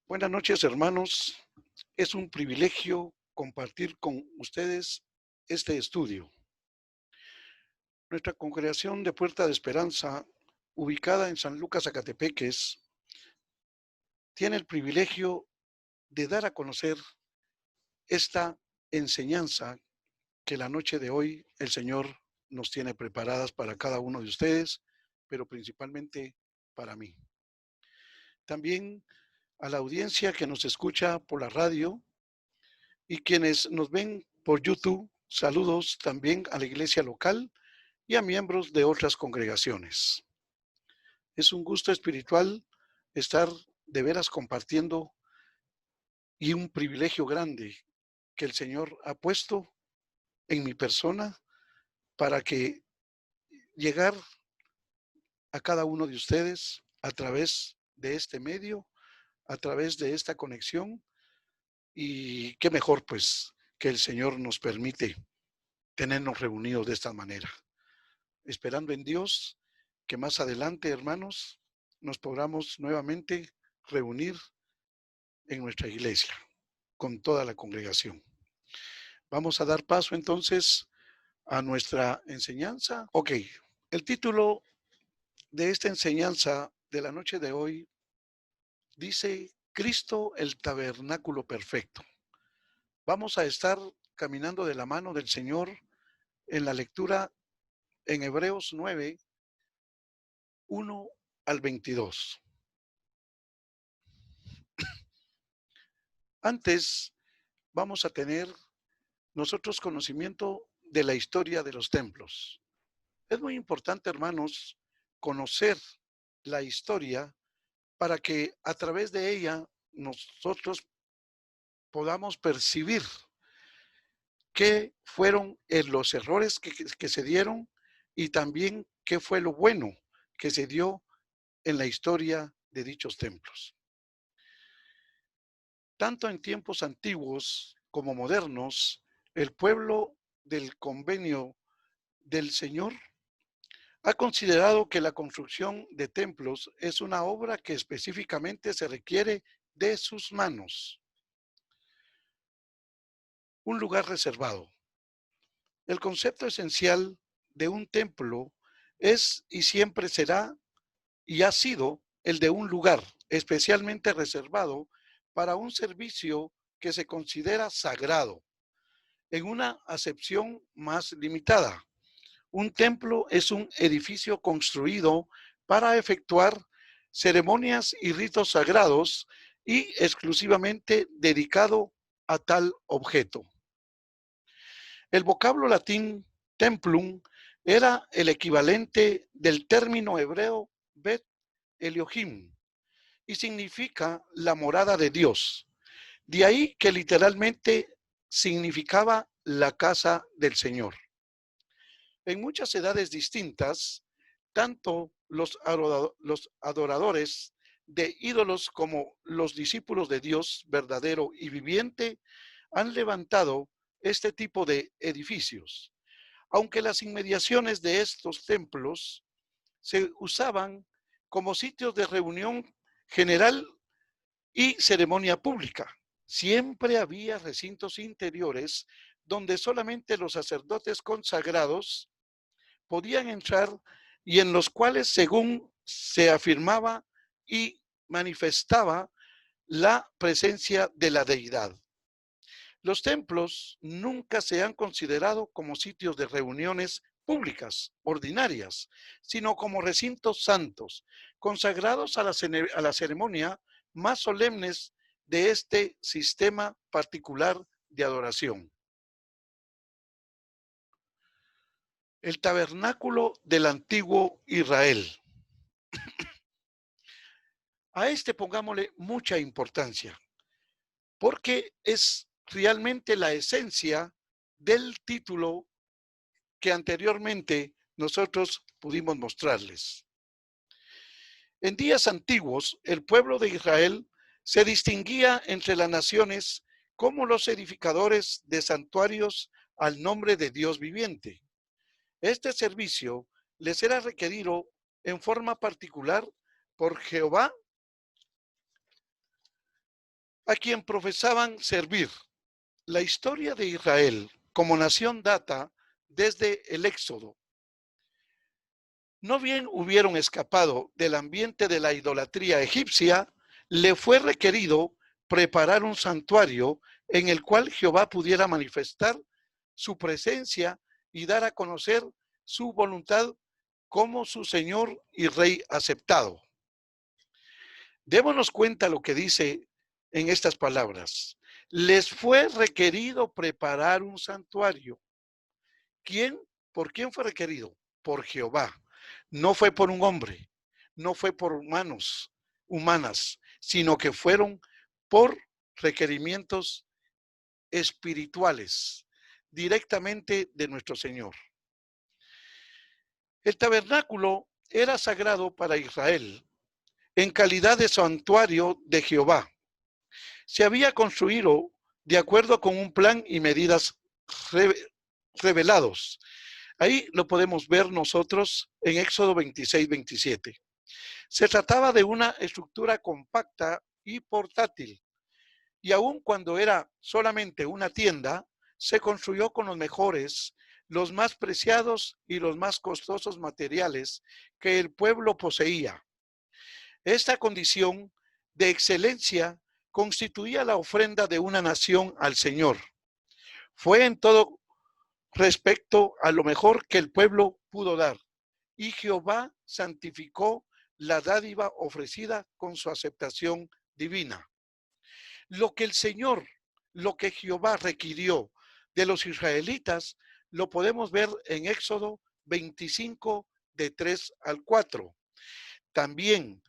Buenas noches, hermanos. Es un privilegio compartir con ustedes este estudio. Nuestra congregación de Puerta de Esperanza, ubicada en San Lucas, Zacatepeques, tiene el privilegio de dar a conocer esta enseñanza que la noche de hoy el Señor nos tiene preparadas para cada uno de ustedes, pero principalmente para mí. También a la audiencia que nos escucha por la radio y quienes nos ven por YouTube, saludos también a la iglesia local y a miembros de otras congregaciones. Es un gusto espiritual estar de veras compartiendo y un privilegio grande que el Señor ha puesto en mi persona para que llegar a cada uno de ustedes a través de este medio, a través de esta conexión, y qué mejor pues que el Señor nos permite tenernos reunidos de esta manera, esperando en Dios que más adelante, hermanos, nos podamos nuevamente reunir en nuestra iglesia con toda la congregación. Vamos a dar paso entonces a nuestra enseñanza. Ok, el título de esta enseñanza de la noche de hoy dice Cristo el tabernáculo perfecto. Vamos a estar caminando de la mano del Señor en la lectura en Hebreos 9, 1 al 22. Antes vamos a tener nosotros conocimiento de la historia de los templos. Es muy importante, hermanos, conocer la historia para que a través de ella nosotros podamos percibir qué fueron los errores que se dieron y también qué fue lo bueno que se dio en la historia de dichos templos. Tanto en tiempos antiguos como modernos, el pueblo del convenio del Señor ha considerado que la construcción de templos es una obra que específicamente se requiere de sus manos, un lugar reservado. El concepto esencial de un templo es y siempre será y ha sido el de un lugar especialmente reservado para un servicio que se considera sagrado, en una acepción más limitada. Un templo es un edificio construido para efectuar ceremonias y ritos sagrados y exclusivamente dedicado a tal objeto. El vocablo latín templum era el equivalente del término hebreo Bet Elohim y significa la morada de Dios. De ahí que literalmente significaba la casa del Señor. En muchas edades distintas, tanto los adoradores de ídolos como los discípulos de Dios verdadero y viviente han levantado este tipo de edificios, aunque las inmediaciones de estos templos se usaban como sitios de reunión general y ceremonia pública. Siempre había recintos interiores donde solamente los sacerdotes consagrados podían entrar y en los cuales, según se afirmaba y manifestaba, la presencia de la deidad. Los templos nunca se han considerado como sitios de reuniones públicas, ordinarias, sino como recintos santos, consagrados a la ceremonia más solemnes de este sistema particular de adoración. El tabernáculo del antiguo Israel. A este pongámosle mucha importancia, porque es realmente la esencia del título que anteriormente nosotros pudimos mostrarles. En días antiguos, el pueblo de Israel se distinguía entre las naciones como los edificadores de santuarios al nombre de Dios viviente. Este servicio les era requerido en forma particular por Jehová a quien profesaban servir. La historia de Israel como nación data desde el Éxodo. No bien hubieron escapado del ambiente de la idolatría egipcia, le fue requerido preparar un santuario en el cual Jehová pudiera manifestar su presencia y dar a conocer su voluntad como su Señor y Rey aceptado. Démonos cuenta lo que dice en estas palabras. Les fue requerido preparar un santuario. ¿Quién? ¿Por quién fue requerido? Por Jehová. No fue por un hombre, no fue por manos humanas, sino que fueron por requerimientos espirituales, directamente de nuestro Señor. El tabernáculo era sagrado para Israel, en calidad de santuario de Jehová. Se había construido de acuerdo con un plan y medidas revelados. Ahí lo podemos ver nosotros en Éxodo 26-27. Se trataba de una estructura compacta y portátil, y aun cuando era solamente una tienda, se construyó con los mejores, los más preciados y los más costosos materiales que el pueblo poseía. Esta condición de excelencia constituía la ofrenda de una nación al Señor. Fue en todo respecto a lo mejor que el pueblo pudo dar, y Jehová santificó la dádiva ofrecida con su aceptación divina. Lo que el Señor, lo que Jehová requirió de los israelitas, lo podemos ver en Éxodo 25, de 3 al 4. También,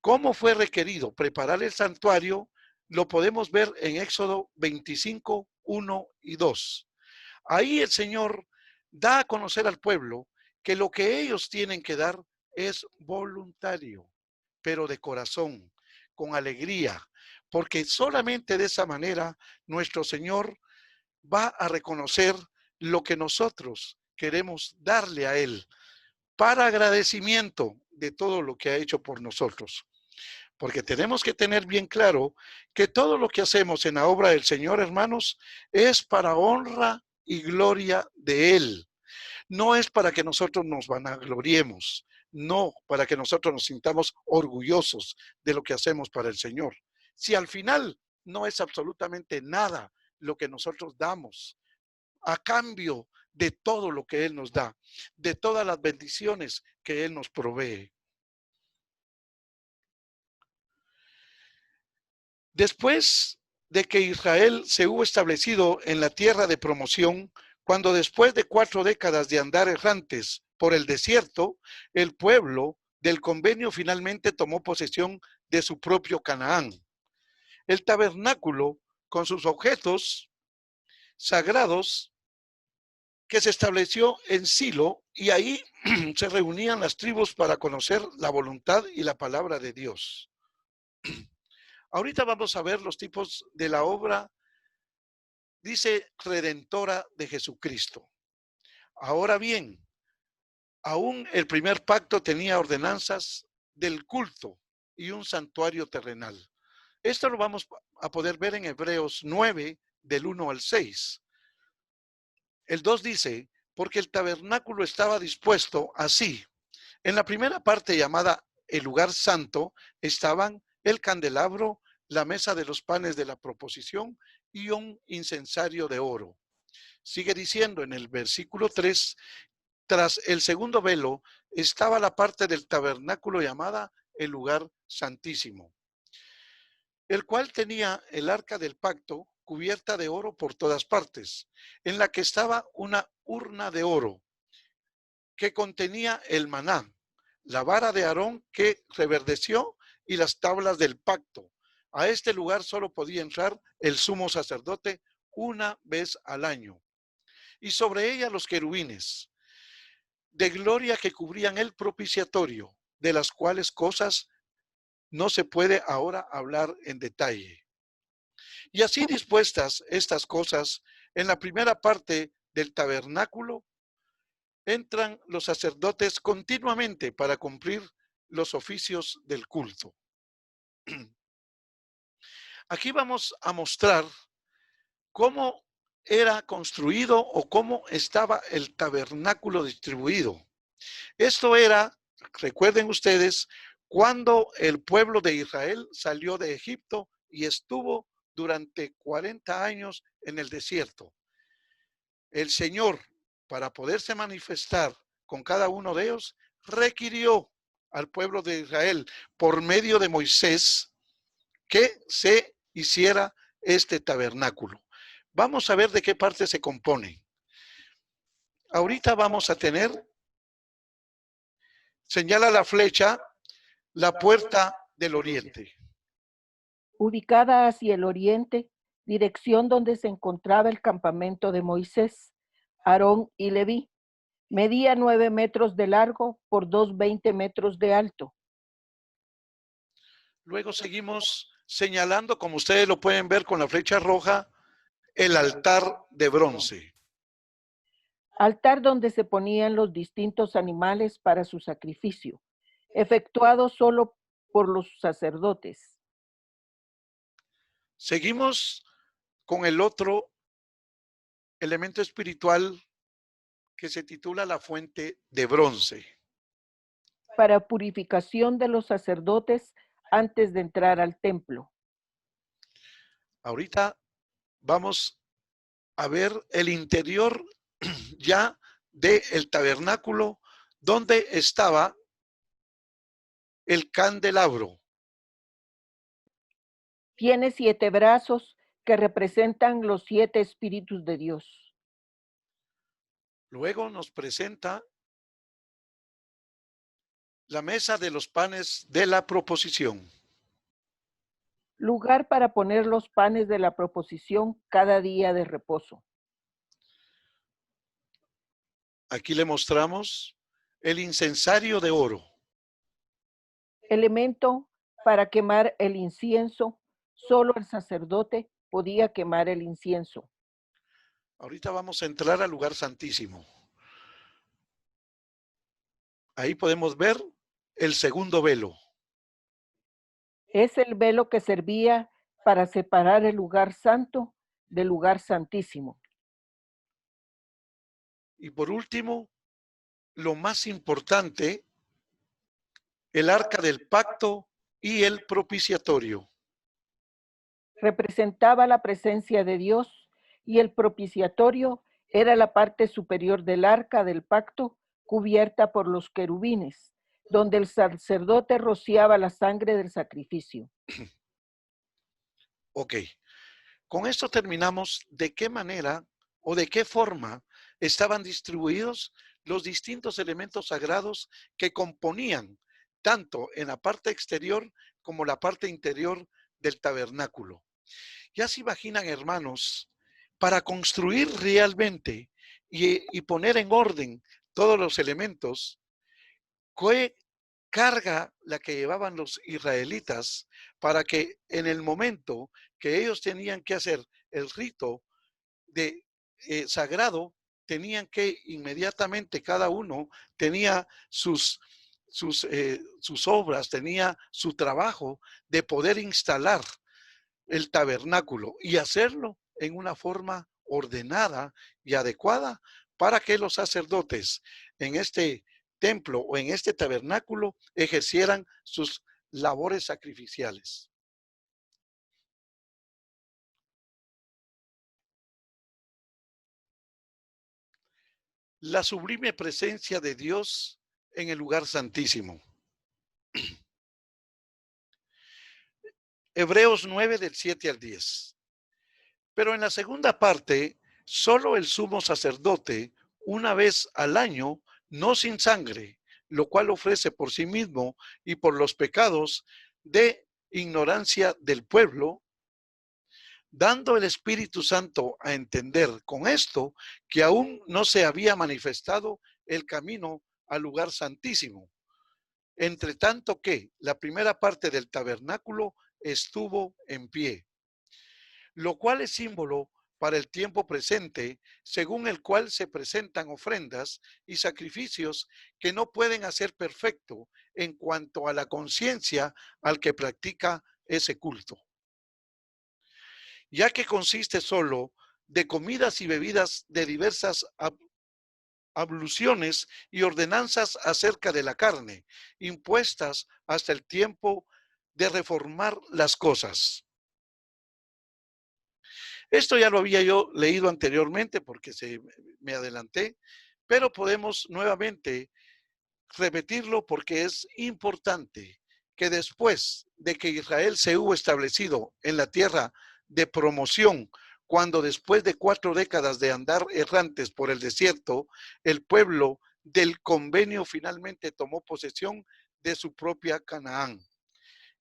cómo fue requerido preparar el santuario, lo podemos ver en Éxodo 25, 1 y 2. Ahí el Señor da a conocer al pueblo que lo que ellos tienen que dar es voluntario, pero de corazón, con alegría, porque solamente de esa manera nuestro Señor va a reconocer lo que nosotros queremos darle a Él para agradecimiento de todo lo que ha hecho por nosotros. Porque tenemos que tener bien claro que todo lo que hacemos en la obra del Señor, hermanos, es para honra y gloria de Él. No es para que nosotros nos vanagloriemos, no para que nosotros nos sintamos orgullosos de lo que hacemos para el Señor. Si al final no es absolutamente nada lo que nosotros damos a cambio de todo lo que Él nos da, de todas las bendiciones que Él nos provee. Después de que Israel se hubo establecido en la tierra de promoción, cuando después de 4 décadas de andar errantes por el desierto, el pueblo del convenio finalmente tomó posesión de su propio Canaán. El tabernáculo, con sus objetos sagrados, que se estableció en Silo, y ahí se reunían las tribus para conocer la voluntad y la palabra de Dios. Ahorita vamos a ver los tipos de la obra, dice, redentora de Jesucristo. Ahora bien, aún el primer pacto tenía ordenanzas del culto y un santuario terrenal. Esto lo vamos a poder ver en Hebreos 9, del 1 al 6. El 2 dice, porque el tabernáculo estaba dispuesto así. En la primera parte llamada el lugar santo estaban el candelabro, la mesa de los panes de la proposición y un incensario de oro. Sigue diciendo en el versículo 3, tras el segundo velo estaba la parte del tabernáculo llamada el lugar santísimo, el cual tenía el arca del pacto cubierta de oro por todas partes, en la que estaba una urna de oro que contenía el maná, la vara de Aarón que reverdeció y las tablas del pacto. A este lugar solo podía entrar el sumo sacerdote una vez al año. Y sobre ella los querubines de gloria que cubrían el propiciatorio, de las cuales cosas no se puede ahora hablar en detalle. Y así dispuestas estas cosas, en la primera parte del tabernáculo entran los sacerdotes continuamente para cumplir los oficios del culto. Aquí vamos a mostrar cómo era construido o cómo estaba el tabernáculo distribuido. Esto era, recuerden ustedes, cuando el pueblo de Israel salió de Egipto y estuvo durante 40 años en el desierto. El Señor, para poderse manifestar con cada uno de ellos, requirió al pueblo de Israel por medio de Moisés que se hiciera este tabernáculo. Vamos a ver de qué parte se compone. Ahorita vamos a tener, señala la flecha, la puerta del oriente. Ubicada hacia el oriente, dirección donde se encontraba el campamento de Moisés, Aarón y Leví. Medía 9 metros de largo por 2,20 metros de alto. Luego seguimos señalando, como ustedes lo pueden ver con la flecha roja, el altar de bronce. Altar donde se ponían los distintos animales para su sacrificio, efectuado solo por los sacerdotes. Seguimos con el otro elemento espiritual que se titula la fuente de bronce. Para purificación de los sacerdotes antes de entrar al templo. Ahorita vamos a ver el interior ya del tabernáculo donde estaba el candelabro. Tiene 7 brazos que representan los 7 espíritus de Dios. Luego nos presenta la mesa de los panes de la proposición. Lugar para poner los panes de la proposición cada día de reposo. Aquí le mostramos el incensario de oro. Elemento para quemar el incienso. Solo el sacerdote podía quemar el incienso. Ahorita vamos a entrar al lugar santísimo. Ahí podemos ver el segundo velo. Es el velo que servía para separar el lugar santo del lugar santísimo. Y por último, lo más importante, el arca del pacto y el propiciatorio. Representaba la presencia de Dios y el propiciatorio era la parte superior del arca del pacto cubierta por los querubines, donde el sacerdote rociaba la sangre del sacrificio. Ok, con esto terminamos de qué manera o de qué forma estaban distribuidos los distintos elementos sagrados que componían tanto en la parte exterior como la parte interior del tabernáculo. Ya se imaginan, hermanos, para construir realmente y poner en orden todos los elementos, ¿qué carga la que llevaban los israelitas para que en el momento que ellos tenían que hacer el rito de sagrado, tenían que inmediatamente cada uno tenía sus obras, tenía su trabajo de poder instalar el tabernáculo y hacerlo en una forma ordenada y adecuada para que los sacerdotes en este templo o en este tabernáculo ejercieran sus labores sacrificiales. La sublime presencia de Dios en el lugar santísimo. Hebreos 9 del 7 al 10. Pero en la segunda parte, solo el sumo sacerdote, una vez al año, no sin sangre, lo cual ofrece por sí mismo y por los pecados de ignorancia del pueblo, dando el Espíritu Santo a entender con esto que aún no se había manifestado el camino al lugar santísimo. Entre tanto que la primera parte del tabernáculo estuvo en pie, lo cual es símbolo para el tiempo presente, según el cual se presentan ofrendas y sacrificios que no pueden hacer perfecto en cuanto a la conciencia al que practica ese culto. ya que consiste solo de comidas y bebidas de diversas abluciones y ordenanzas acerca de la carne, impuestas hasta el tiempo de reformar las cosas. Esto ya lo había yo leído anteriormente porque me adelanté, pero podemos nuevamente repetirlo porque es importante que después de que Israel se hubo establecido en la tierra de promoción, cuando después de 4 décadas de andar errantes por el desierto, el pueblo del convenio finalmente tomó posesión de su propia Canaán.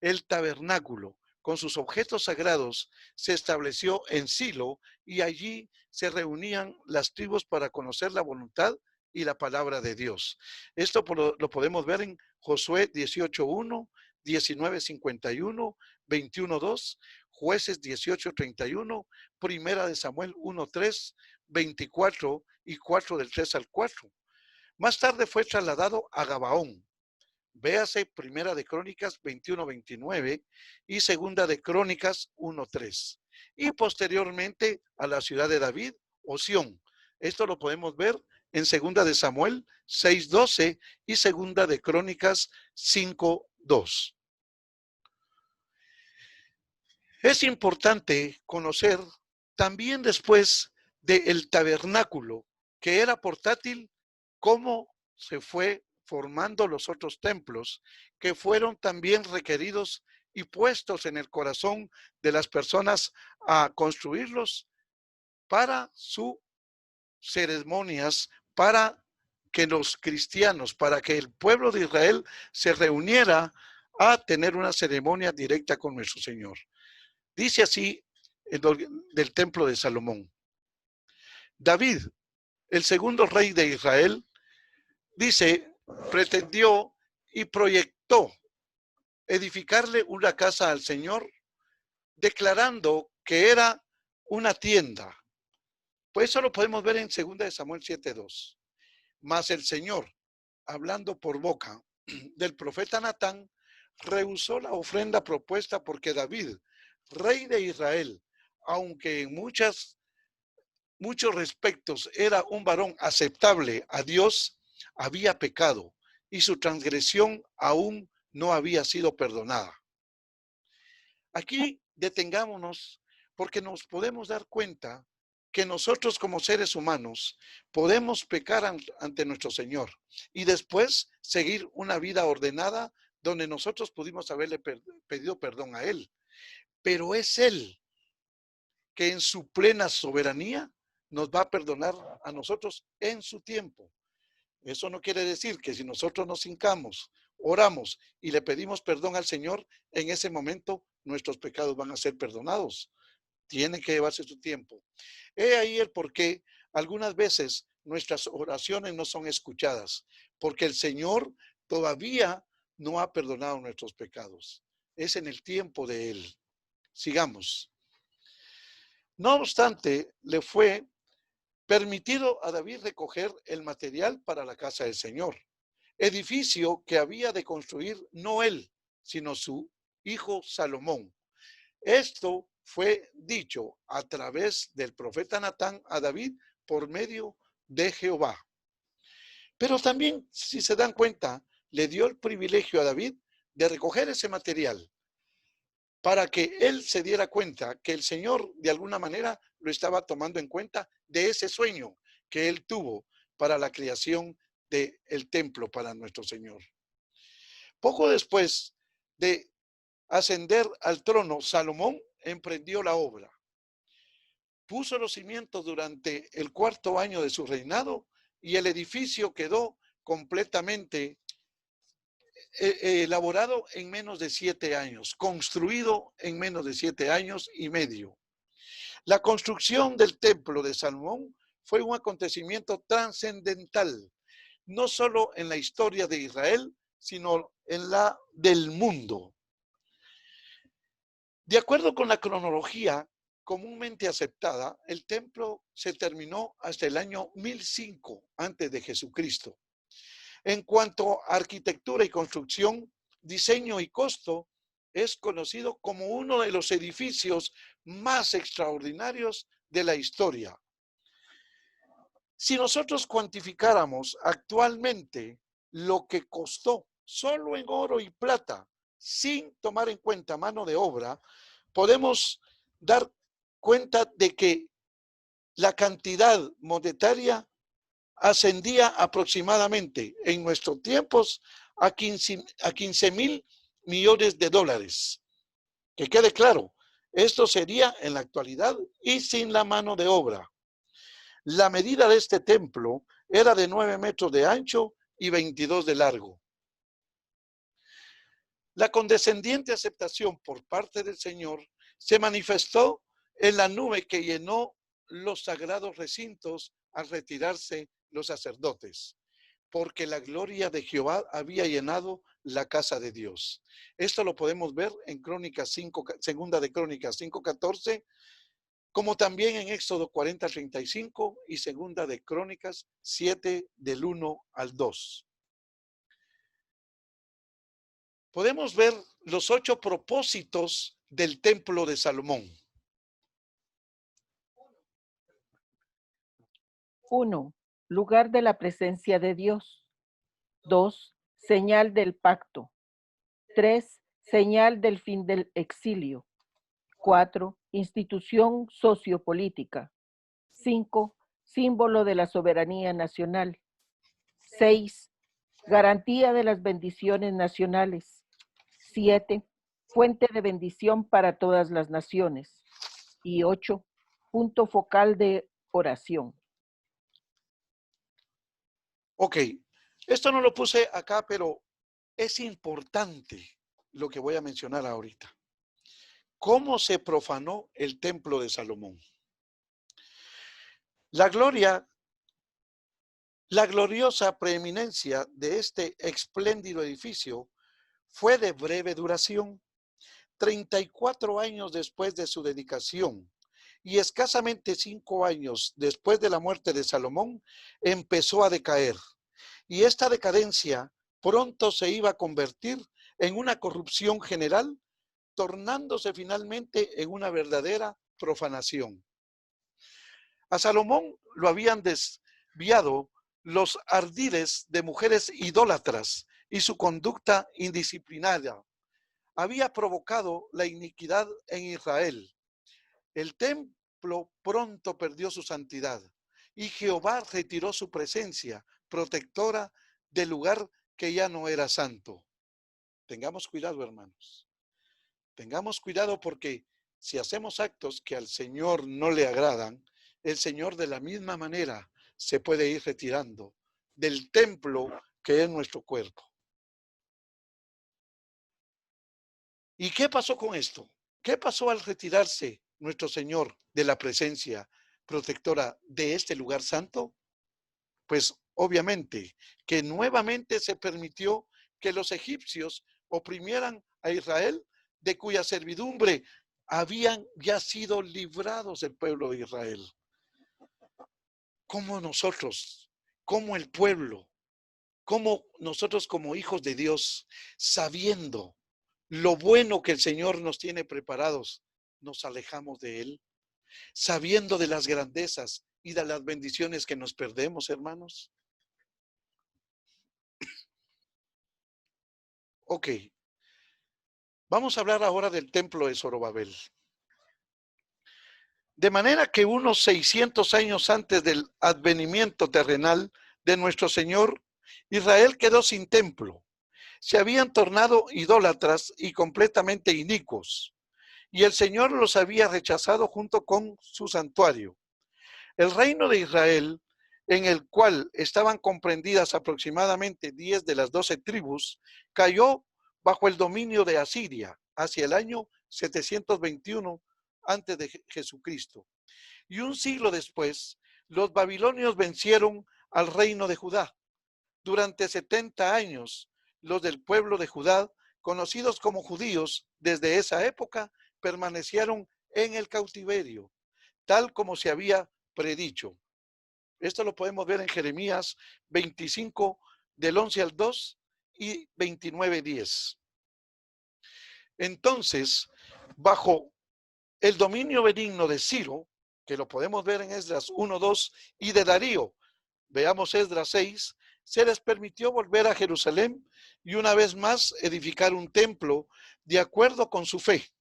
El tabernáculo, con sus objetos sagrados, se estableció en Silo y allí se reunían las tribus para conocer la voluntad y la palabra de Dios. Esto lo podemos ver en Josué 18:1, 19:51, 21:2, Jueces 18:31, Primera de Samuel 1:3, 24 y 4 del 3 al 4. Más tarde fue trasladado a Gabaón. Véase Primera de Crónicas 21:29 y Segunda de Crónicas 1:3. Y posteriormente a la ciudad de David o Sión. Esto lo podemos ver en Segunda de Samuel 6:12 y Segunda de Crónicas 5:2. Es importante conocer también después del tabernáculo, que era portátil, cómo se fue formando los otros templos, que fueron también requeridos y puestos en el corazón de las personas a construirlos para sus ceremonias, para que los cristianos, para que el pueblo de Israel se reuniera a tener una ceremonia directa con nuestro Señor. Dice así del templo de Salomón. David, el segundo rey de Israel, dice, pretendió y proyectó edificarle una casa al Señor, declarando que era una tienda. Pues eso lo podemos ver en 2 de Samuel 7:2. Mas el Señor, hablando por boca del profeta Natán, rehusó la ofrenda propuesta porque David, rey de Israel, aunque en muchos respectos era un varón aceptable a Dios, había pecado y su transgresión aún no había sido perdonada. Aquí detengámonos porque nos podemos dar cuenta que nosotros como seres humanos podemos pecar ante nuestro Señor y después seguir una vida ordenada donde nosotros pudimos haberle pedido perdón a Él. Pero es Él que en su plena soberanía nos va a perdonar a nosotros en su tiempo. Eso no quiere decir que si nosotros nos hincamos, oramos y le pedimos perdón al Señor, en ese momento nuestros pecados van a ser perdonados. Tiene que llevarse su tiempo. He ahí el por qué algunas veces nuestras oraciones no son escuchadas, porque el Señor todavía no ha perdonado nuestros pecados. Es en el tiempo de Él. Sigamos. No obstante, le fue permitido a David recoger el material para la casa del Señor, edificio que había de construir no él, sino su hijo Salomón. Esto fue dicho a través del profeta Natán a David por medio de Jehová. Pero también, si se dan cuenta, le dio el privilegio a David de recoger ese material para que él se diera cuenta que el Señor de alguna manera lo estaba tomando en cuenta de ese sueño que él tuvo para la creación del templo para nuestro Señor. Poco después de ascender al trono, Salomón emprendió la obra. Puso los cimientos durante el 4º año de su reinado y el edificio quedó completamente elaborado en menos de 7 años, construido en menos de 7 años y medio. La construcción del templo de Salomón fue un acontecimiento trascendental, no solo en la historia de Israel, sino en la del mundo. De acuerdo con la cronología comúnmente aceptada, el templo se terminó hasta el año 1005 antes de Jesucristo. En cuanto a arquitectura y construcción, diseño y costo, es conocido como uno de los edificios más extraordinarios de la historia. Si nosotros cuantificáramos actualmente lo que costó solo en oro y plata, sin tomar en cuenta mano de obra, podemos dar cuenta de que la cantidad monetaria ascendía aproximadamente en nuestros tiempos a 15.000 millones de dólares. Que quede claro, esto sería en la actualidad y sin la mano de obra. La medida de este templo era de 9 metros de ancho y 22 de largo. La condescendiente aceptación por parte del Señor se manifestó en la nube que llenó los sagrados recintos al retirarse los sacerdotes, porque la gloria de Jehová había llenado la casa de Dios. Esto lo podemos ver en Crónicas 5, segunda de Crónicas 5:14, como también en Éxodo 40:35 y segunda de Crónicas 7 del 1 al 2. Podemos ver los 8 propósitos del templo de Salomón. 1. Lugar de la presencia de Dios. 2. Señal del pacto. 3. Señal del fin del exilio. 4. Institución sociopolítica. 5. Símbolo de la soberanía nacional. 6. Garantía de las bendiciones nacionales. 7. Fuente de bendición para todas las naciones. Y 8. Punto focal de oración. Ok, esto no lo puse acá, pero es importante lo que voy a mencionar ahorita. ¿Cómo se profanó el templo de Salomón? La gloriosa preeminencia de este espléndido edificio fue de breve duración. 34 años después de su dedicación y escasamente 5 años después de la muerte de Salomón, empezó a decaer. Y esta decadencia pronto se iba a convertir en una corrupción general, tornándose finalmente en una verdadera profanación. A Salomón lo habían desviado los ardides de mujeres idólatras y su conducta indisciplinada había provocado la iniquidad en Israel. El templo pronto perdió su santidad y Jehová retiró su presencia protectora del lugar que ya no era santo. Tengamos cuidado, hermanos. Tengamos cuidado porque si hacemos actos que al Señor no le agradan, el Señor de la misma manera se puede ir retirando del templo que es nuestro cuerpo. ¿Y qué pasó con esto? ¿Qué pasó al retirarse nuestro Señor de la presencia protectora de este lugar santo? Pues obviamente que nuevamente se permitió que los egipcios oprimieran a Israel, de cuya servidumbre habían ya sido librados el pueblo de Israel. Como nosotros, como el pueblo, como nosotros como hijos de Dios, sabiendo lo bueno que el Señor nos tiene preparados, nos alejamos de Él, sabiendo de las grandezas y de las bendiciones que nos perdemos, hermanos. Ok, vamos a hablar ahora del templo de Zorobabel. De manera que unos 600 años antes del advenimiento terrenal de nuestro Señor, Israel quedó sin templo. Se habían tornado idólatras y completamente inicuos, y el Señor los había rechazado junto con su santuario. El reino de Israel, en el cual estaban comprendidas aproximadamente 10 de las 12 tribus, cayó bajo el dominio de Asiria hacia el año 721 antes de Jesucristo. Y un siglo después, los babilonios vencieron al reino de Judá. Durante 70 años, los del pueblo de Judá, conocidos como judíos desde esa época, permanecieron en el cautiverio, tal como se había predicho. Esto lo podemos ver en Jeremías 25, del 11 al 2 y 29:10. Entonces, bajo el dominio benigno de Ciro, que lo podemos ver en Esdras 1:2, y de Darío, veamos Esdras 6, se les permitió volver a Jerusalén y una vez más edificar un templo de acuerdo con su fe.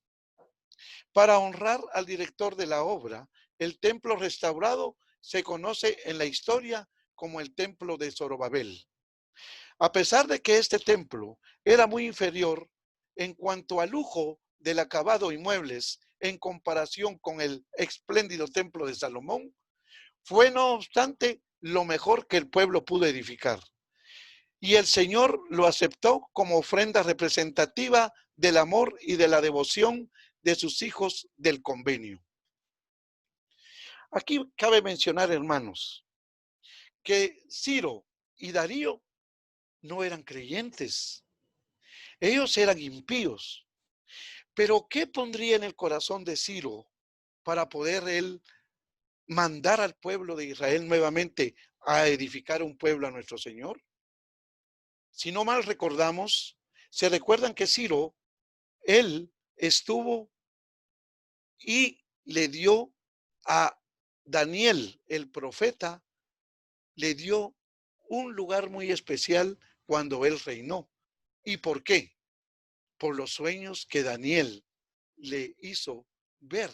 Para honrar al director de la obra, el templo restaurado se conoce en la historia como el templo de Zorobabel. A pesar de que este templo era muy inferior en cuanto a lujo del acabado y muebles en comparación con el espléndido templo de Salomón, fue no obstante lo mejor que el pueblo pudo edificar. Y el Señor lo aceptó como ofrenda representativa del amor y de la devoción de sus hijos del convenio. Aquí cabe mencionar, hermanos, que Ciro y Darío no eran creyentes. Ellos eran impíos. Pero ¿qué pondría en el corazón de Ciro para poder él mandar al pueblo de Israel nuevamente a edificar un pueblo a nuestro Señor? Si no mal recordamos, se recuerdan que Ciro, él estuvo y le dio a Daniel, el profeta, le dio un lugar muy especial cuando él reinó. ¿Y por qué? Por los sueños que Daniel le hizo ver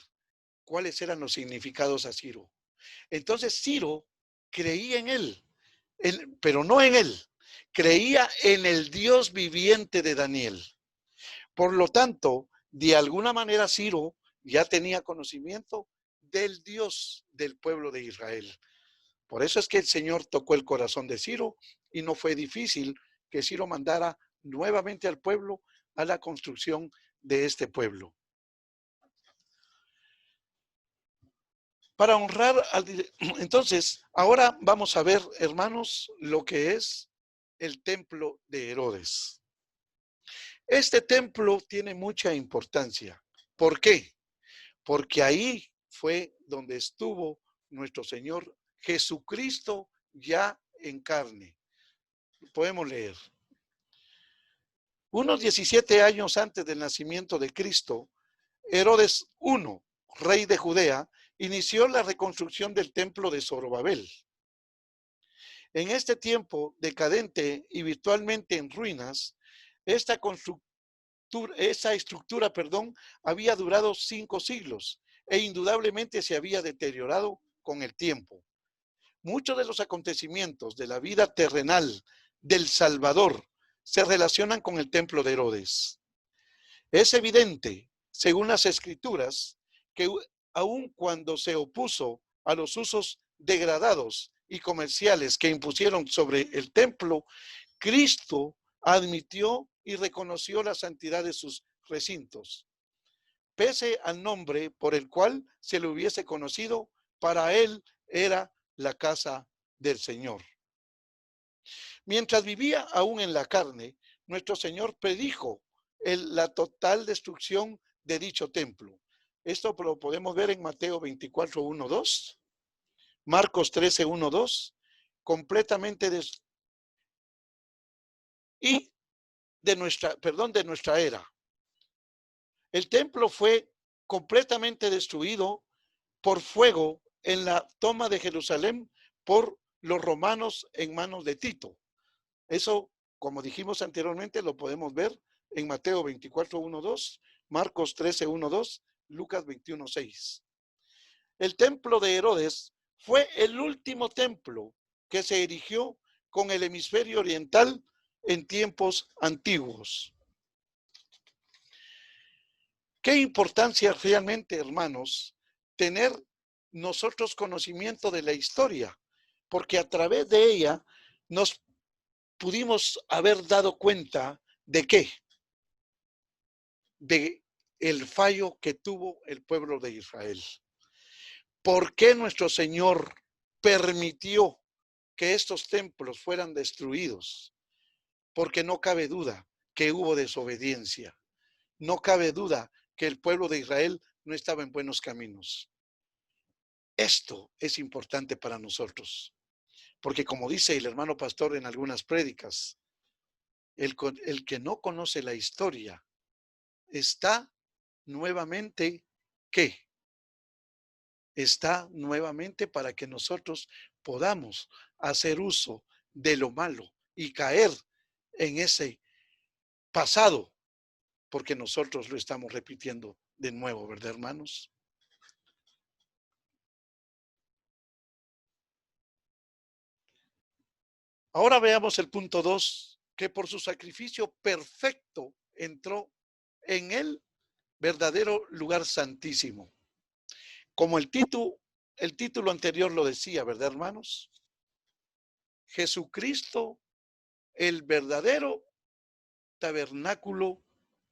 cuáles eran los significados a Ciro. Entonces Ciro creía en él, pero no en él, creía en el Dios viviente de Daniel. Por lo tanto, de alguna manera Ciro ya tenía conocimiento del Dios del pueblo de Israel. Por eso es que el Señor tocó el corazón de Ciro y no fue difícil que Ciro mandara nuevamente al pueblo a la construcción de este pueblo. Para honrar al... Entonces, ahora vamos a ver, hermanos, lo que es el templo de Herodes. Este templo tiene mucha importancia. ¿Por qué? Porque ahí fue donde estuvo nuestro Señor Jesucristo ya en carne. Podemos leer. Unos 17 años antes del nacimiento de Cristo, Herodes I, rey de Judea, inició la reconstrucción del templo de Zorobabel. En este tiempo decadente y virtualmente en ruinas, esta estructura, había durado 5 siglos e indudablemente se había deteriorado con el tiempo. Muchos de los acontecimientos de la vida terrenal del Salvador se relacionan con el templo de Herodes. Es evidente, según las escrituras, que aun cuando se opuso a los usos degradados y comerciales que impusieron sobre el templo, Cristo admitió y reconoció la santidad de sus recintos. Pese al nombre por el cual se le hubiese conocido, para él era la casa del Señor. Mientras vivía aún en la carne, nuestro Señor predijo la total destrucción de dicho templo. Esto lo podemos ver en Mateo 24, 1, 2, Marcos 13, 1, 2, completamente de nuestra era. El templo fue completamente destruido por fuego en la toma de Jerusalén por los romanos en manos de Tito. Eso, como dijimos anteriormente, lo podemos ver en Mateo 24, 1, 2, Marcos 13, 1, 2, Lucas 21, 6. El templo de Herodes fue el último templo que se erigió con el hemisferio oriental en tiempos antiguos. Qué importancia realmente, hermanos, tener nosotros conocimiento de la historia, porque a través de ella nos pudimos haber dado cuenta de qué, de el fallo que tuvo el pueblo de Israel. ¿Por qué nuestro Señor permitió que estos templos fueran destruidos? Porque no cabe duda que hubo desobediencia. No cabe duda que el pueblo de Israel no estaba en buenos caminos. Esto es importante para nosotros, porque como dice el hermano pastor en algunas prédicas, el que no conoce la historia está nuevamente, ¿qué? Está nuevamente para que nosotros podamos hacer uso de lo malo y caer en ese pasado, porque nosotros lo estamos repitiendo de nuevo, ¿verdad, hermanos? Ahora veamos el punto 2, que por su sacrificio perfecto entró en el verdadero lugar santísimo. Como el título anterior lo decía, ¿verdad, hermanos? Jesucristo, el verdadero tabernáculo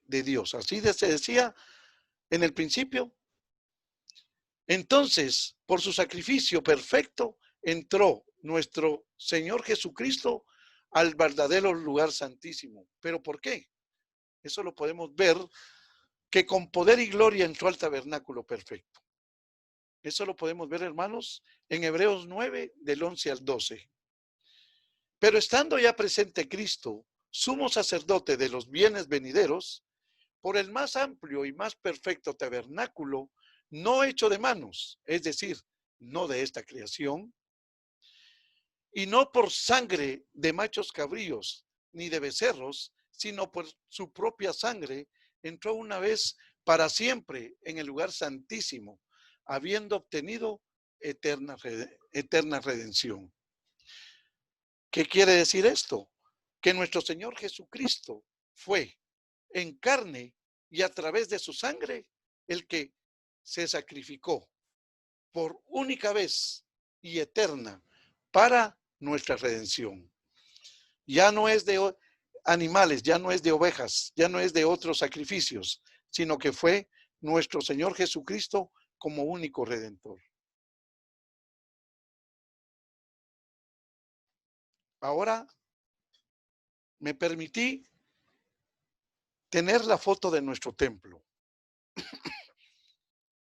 de Dios. Así se decía en el principio. Entonces, por su sacrificio perfecto, entró nuestro Señor Jesucristo al verdadero lugar santísimo. ¿Pero por qué? Eso lo podemos ver, que con poder y gloria entró al tabernáculo perfecto. Eso lo podemos ver, hermanos, en Hebreos 9, del 11 al 12. Pero estando ya presente Cristo, sumo sacerdote de los bienes venideros, por el más amplio y más perfecto tabernáculo, no hecho de manos, es decir, no de esta creación, y no por sangre de machos cabríos ni de becerros, sino por su propia sangre, entró una vez para siempre en el lugar santísimo, habiendo obtenido eterna redención. ¿Qué quiere decir esto? Que nuestro Señor Jesucristo fue en carne y a través de su sangre el que se sacrificó por única vez y eterna para nuestra redención. Ya no es de animales, ya no es de ovejas, ya no es de otros sacrificios, sino que fue nuestro Señor Jesucristo como único redentor. Ahora me permití tener la foto de nuestro templo,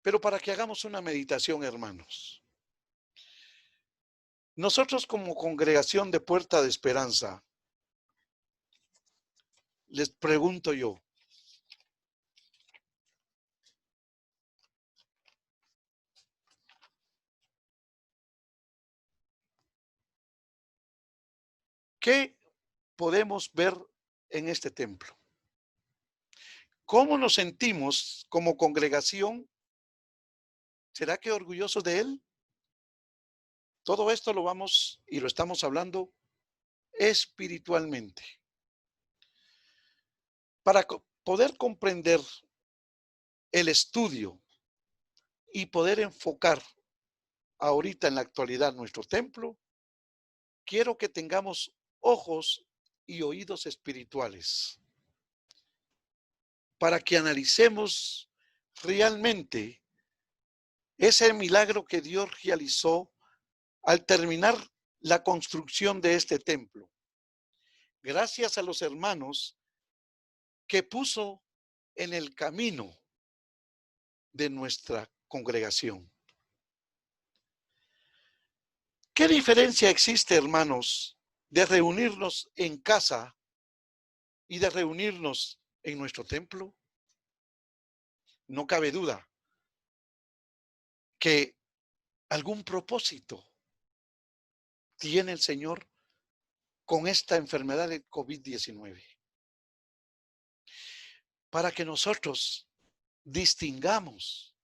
pero para que hagamos una meditación, hermanos. Nosotros como congregación de Puerta de Esperanza, les pregunto yo, ¿qué podemos ver en este templo? ¿Cómo nos sentimos como congregación? ¿Será que orgullosos de él? Todo esto lo vamos y lo estamos hablando espiritualmente. Para poder comprender el estudio y poder enfocar ahorita en la actualidad nuestro templo, quiero que tengamos ojos y oídos espirituales para que analicemos realmente ese milagro que Dios realizó al terminar la construcción de este templo. Gracias a los hermanos que puso en el camino de nuestra congregación. ¿Qué diferencia existe, hermanos, de reunirnos en casa y de reunirnos en nuestro templo? No cabe duda que algún propósito tiene el Señor con esta enfermedad de COVID-19, para que nosotros distingamos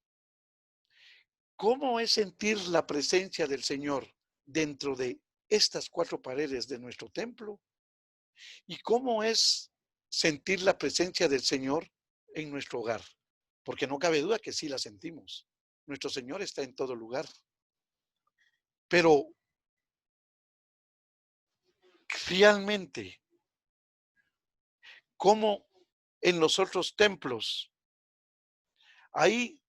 cómo es sentir la presencia del Señor dentro de estas cuatro paredes de nuestro templo y cómo es sentir la presencia del Señor en nuestro hogar, porque no cabe duda que sí la sentimos. Nuestro Señor está en todo lugar, pero realmente, como en los otros templos, ahí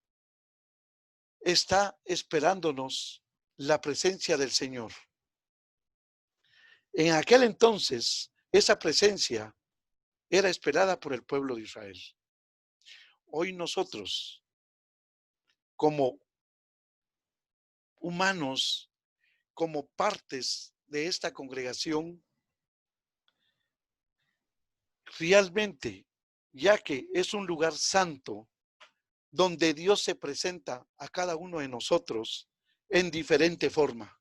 está esperándonos la presencia del Señor. En aquel entonces, esa presencia era esperada por el pueblo de Israel. Hoy nosotros, como humanos, como partes de esta congregación, realmente ya que es un lugar santo donde Dios se presenta a cada uno de nosotros en diferente forma.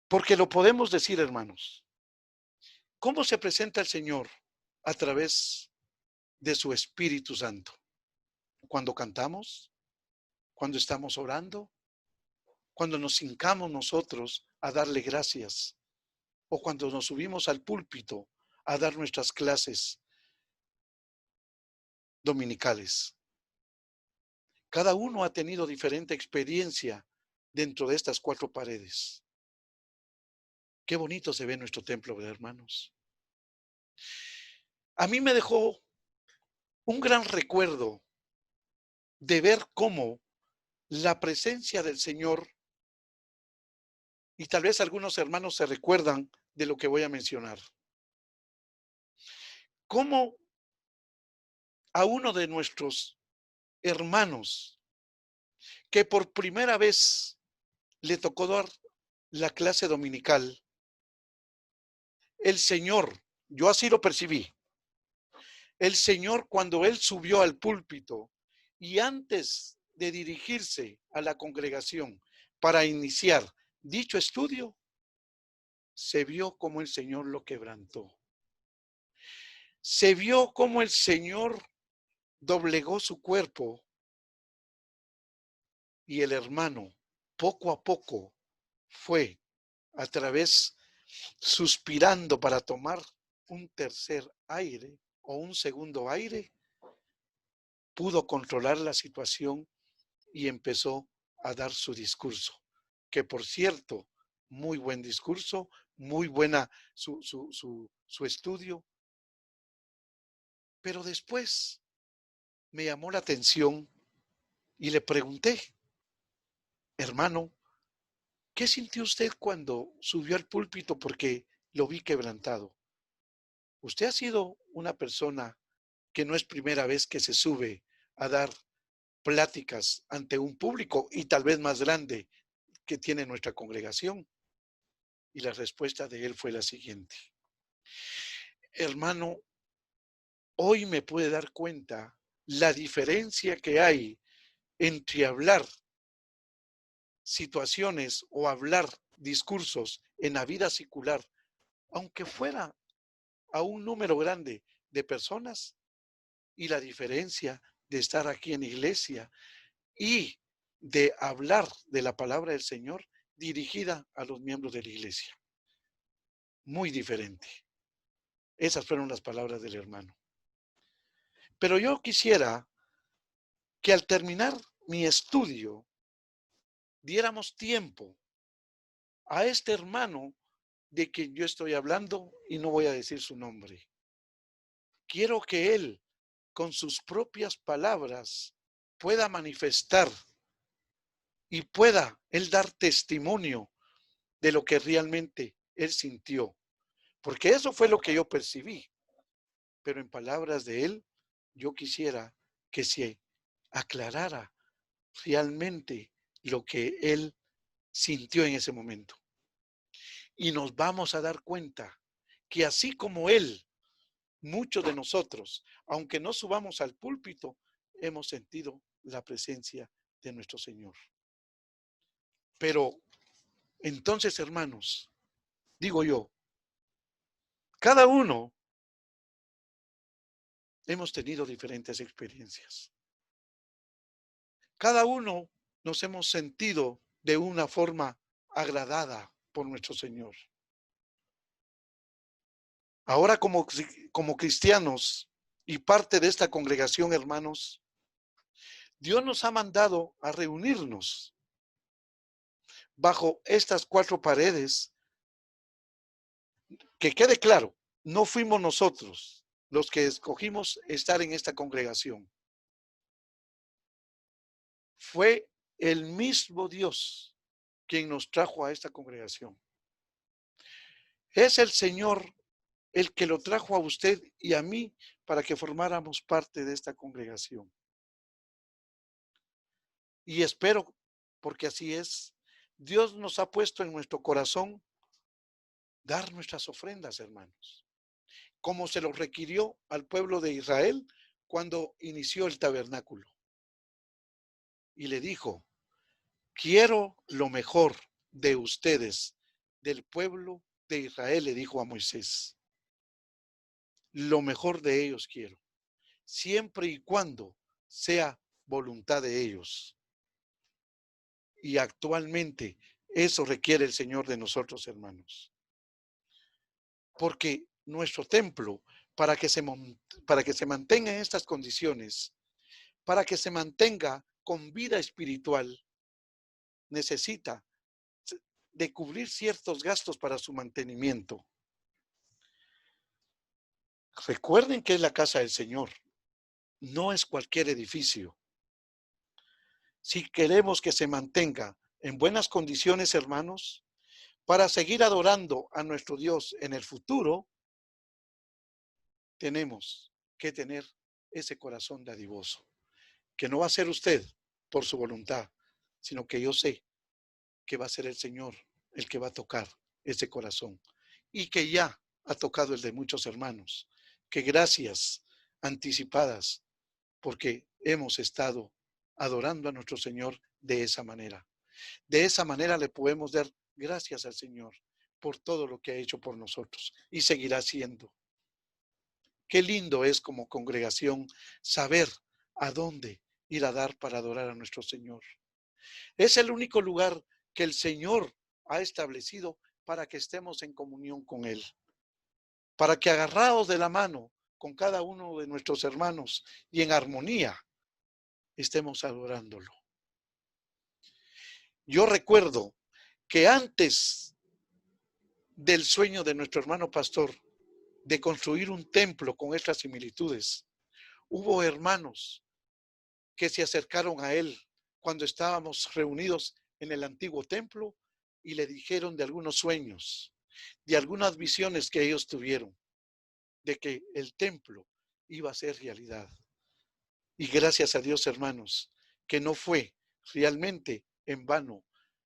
Porque lo podemos decir, hermanos. ¿Cómo se presenta el Señor? A través de su Espíritu Santo. Cuando cantamos, cuando estamos orando, cuando nos hincamos nosotros a darle gracias, o cuando nos subimos al púlpito a dar nuestras clases dominicales. Cada uno ha tenido diferente experiencia dentro de estas cuatro paredes. Qué bonito se ve nuestro templo, hermanos. A mí me dejó un gran recuerdo de ver cómo la presencia del Señor, y tal vez algunos hermanos se recuerdan de lo que voy a mencionar, cómo a uno de nuestros hermanos que por primera vez le tocó dar la clase dominical, el Señor, yo así lo percibí, el Señor cuando él subió al púlpito y antes de dirigirse a la congregación para iniciar dicho estudio, se vio como el Señor lo quebrantó. Se vio como el Señor doblegó su cuerpo y el hermano poco a poco fue a través suspirando para tomar un tercer aire o un segundo aire, pudo controlar la situación y empezó a dar su discurso, que por cierto, muy buen discurso, muy buena su estudio, pero después me llamó la atención y le pregunté, hermano, ¿qué sintió usted cuando subió al púlpito? Porque lo vi quebrantado. Usted ha sido una persona que no es primera vez que se sube a dar pláticas ante un público y tal vez más grande que tiene nuestra congregación. Y la respuesta de él fue la siguiente. Hermano, hoy me puede dar cuenta la diferencia que hay entre hablar situaciones o hablar discursos en la vida secular, aunque fuera a un número grande de personas, y la diferencia de estar aquí en iglesia y de hablar de la palabra del Señor dirigida a los miembros de la iglesia. Muy diferente. Esas fueron las palabras del hermano. Pero yo quisiera que al terminar mi estudio diéramos tiempo a este hermano de quien yo estoy hablando y no voy a decir su nombre. Quiero que él, con sus propias palabras, pueda manifestar y pueda él dar testimonio de lo que realmente él sintió. Porque eso fue lo que yo percibí. Pero en palabras de él, yo quisiera que se aclarara realmente lo que él sintió en ese momento. Y nos vamos a dar cuenta que así como él, muchos de nosotros, aunque no subamos al púlpito, hemos sentido la presencia de nuestro Señor. Pero entonces, hermanos, digo yo, cada uno hemos tenido diferentes experiencias. Cada uno nos hemos sentido de una forma agradada por nuestro Señor. Ahora como cristianos y parte de esta congregación, hermanos, Dios nos ha mandado a reunirnos bajo estas cuatro paredes. Que quede claro, no fuimos nosotros los que escogimos estar en esta congregación. Fue el mismo Dios quien nos trajo a esta congregación. Es el Señor el que lo trajo a usted y a mí para que formáramos parte de esta congregación. Y espero, porque así es, Dios nos ha puesto en nuestro corazón dar nuestras ofrendas, hermanos. como se lo requirió al pueblo de Israel cuando inició el tabernáculo. Y le dijo, quiero lo mejor de ustedes, del pueblo de Israel, le dijo a Moisés. Lo mejor de ellos quiero, siempre y cuando sea voluntad de ellos. Y actualmente eso requiere el Señor de nosotros, hermanos. Porque nuestro templo, para que se mantenga en estas condiciones, para que se mantenga con vida espiritual, necesita de cubrir ciertos gastos para su mantenimiento. Recuerden que es la casa del Señor, no es cualquier edificio. Si queremos que se mantenga en buenas condiciones, hermanos, para seguir adorando a nuestro Dios en el futuro, tenemos que tener ese corazón dadivoso, que no va a ser usted por su voluntad, sino que yo sé que va a ser el Señor el que va a tocar ese corazón y que ya ha tocado el de muchos hermanos, que gracias anticipadas porque hemos estado adorando a nuestro Señor de esa manera. De esa manera le podemos dar gracias al Señor por todo lo que ha hecho por nosotros y seguirá haciendo. Qué lindo es como congregación saber a dónde ir a dar para adorar a nuestro Señor. Es el único lugar que el Señor ha establecido para que estemos en comunión con Él. Para que agarrados de la mano con cada uno de nuestros hermanos y en armonía estemos adorándolo. Yo recuerdo que antes del sueño de nuestro hermano pastor de construir un templo con estas similitudes, hubo hermanos que se acercaron a él cuando estábamos reunidos en el antiguo templo y le dijeron de algunos sueños, de algunas visiones que ellos tuvieron, de que el templo iba a ser realidad. Y gracias a Dios, hermanos, que no fue realmente en vano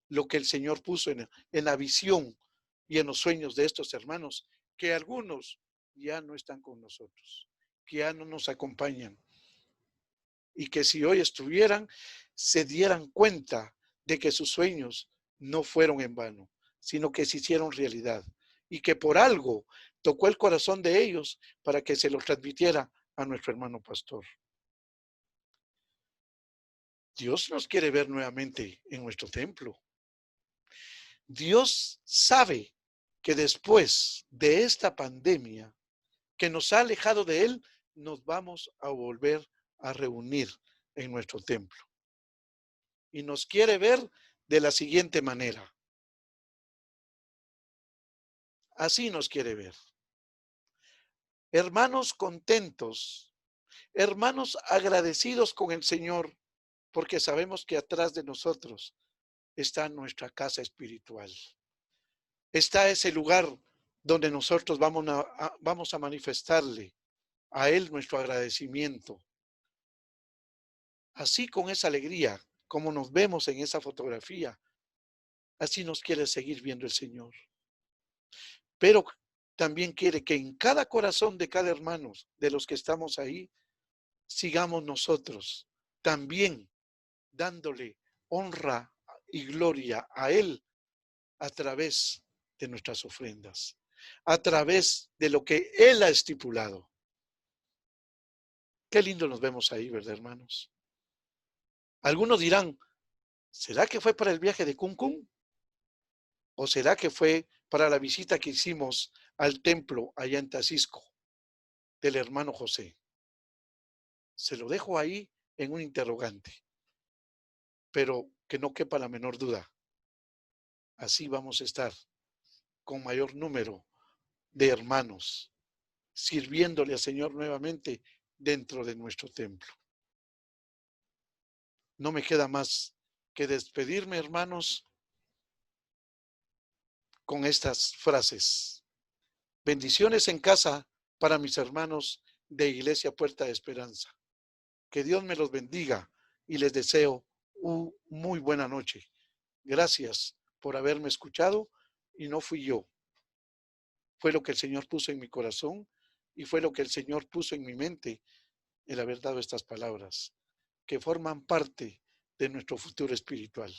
lo que el Señor puso en la visión y en los sueños de estos hermanos, que algunos ya no están con nosotros, que ya no nos acompañan, y que si hoy estuvieran, se dieran cuenta de que sus sueños no fueron en vano, sino que se hicieron realidad, y que por algo tocó el corazón de ellos para que se los transmitiera a nuestro hermano pastor. Dios nos quiere ver nuevamente en nuestro templo. Dios sabe que después de esta pandemia que nos ha alejado de Él, nos vamos a volver a reunir en nuestro templo. Y nos quiere ver de la siguiente manera. Así nos quiere ver. Hermanos contentos, hermanos agradecidos con el Señor, porque sabemos que atrás de nosotros está nuestra casa espiritual. Está ese lugar donde nosotros vamos a manifestarle a Él nuestro agradecimiento. Así, con esa alegría, como nos vemos en esa fotografía, así nos quiere seguir viendo el Señor. Pero también quiere que en cada corazón de cada hermano, de los que estamos ahí, sigamos nosotros también dándole honra y gloria a Él a través de nuestras ofrendas, a través de lo que Él ha estipulado. Qué lindo nos vemos ahí, ¿verdad, hermanos? Algunos dirán, ¿será que fue para el viaje de Cancún? ¿O será que fue para la visita que hicimos al templo allá en Tacisco del hermano José? Se lo dejo ahí en un interrogante, pero que no quepa la menor duda. Así vamos a estar con mayor número de hermanos, sirviéndole al Señor nuevamente dentro de nuestro templo. No me queda más que despedirme, hermanos, con estas frases. Bendiciones en casa para mis hermanos de Iglesia Puerta de Esperanza. Que Dios me los bendiga y les deseo una muy buena noche. Gracias por haberme escuchado y no fui yo. Fue lo que el Señor puso en mi corazón Y fue lo que el Señor puso en mi mente el haber dado estas palabras, que forman parte de nuestro futuro espiritual.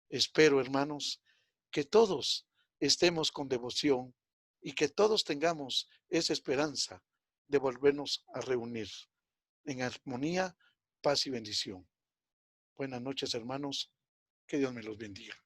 Espero, hermanos, que todos estemos con devoción y que todos tengamos esa esperanza de volvernos a reunir en armonía, paz y bendición. Buenas noches, hermanos. Que Dios me los bendiga.